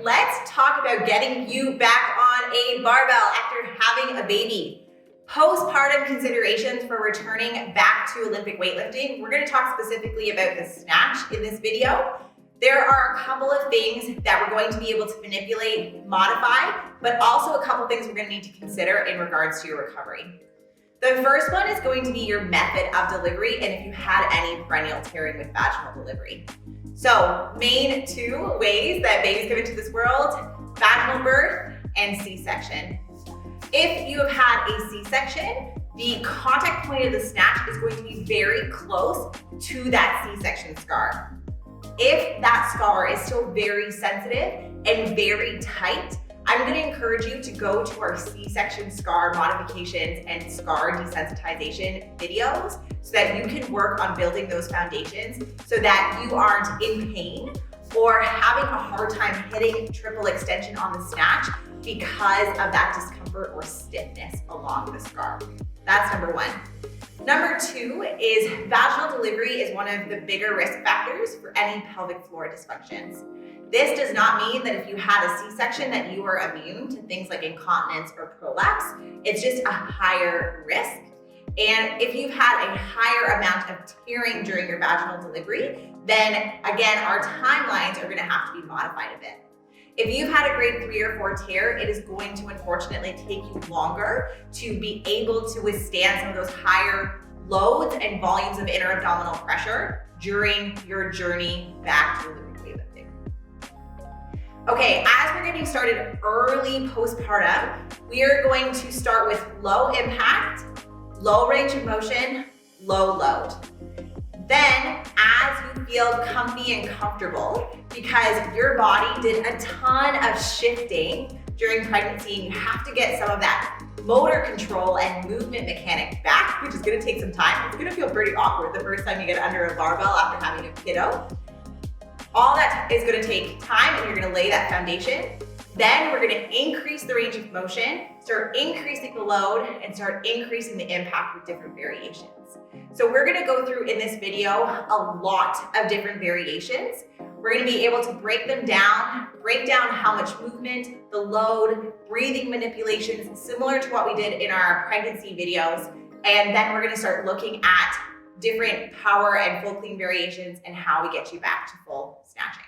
let's talk about getting you back on a barbell after having a baby. Postpartum considerations for returning back to Olympic weightlifting. We're going to talk specifically about the snatch in this video. There are a couple of things that we're going to be able to manipulate, modify, but also a couple things we're going to need to consider in regards to your recovery. The first one is going to be your method of delivery and if you had any perennial tearing with vaginal delivery. So, main two ways that babies come into this world: vaginal birth and C-section. If you have had a C-section, the contact point of the snatch is going to be very close to that C-section scar. If that scar is still very sensitive and very tight, I'm going to encourage you to go to our C-section scar modifications and scar desensitization videos so that you can work on building those foundations so that you aren't in pain or having a hard time hitting triple extension on the snatch because of that discomfort or stiffness along the scar. That's number one. Number two is vaginal delivery is one of the bigger risk factors for any pelvic floor dysfunctions. This does not mean that if you had a C-section that you are immune to things like incontinence or prolapse. It's just a higher risk. And if you've had a higher amount of tearing during your vaginal delivery, then again, our timelines are going to have to be modified a bit. If you've had a grade 3 or 4 tear, it is going to unfortunately take you longer to be able to withstand some of those higher loads and volumes of inner abdominal pressure during your journey back to Olympic weightlifting. Okay, as we're getting started early postpartum, we are going to start with low impact, low range of motion, low load. Then, as you feel comfy and comfortable, because your body did a ton of shifting during pregnancy, and you have to get some of that motor control and movement mechanic back, which is gonna take some time. It's gonna feel pretty awkward the first time you get under a barbell after having a kiddo. All that is gonna take time, and you're gonna lay that foundation. Then we're gonna increase the range of motion, start increasing the load, and start increasing the impact with different variations. So we're gonna go through in this video a lot of different variations. We're gonna be able to break them down, break down how much movement, the load, breathing manipulations, similar to what we did in our pregnancy videos. And then we're gonna start looking at different power and full clean variations and how we get you back to full snatching.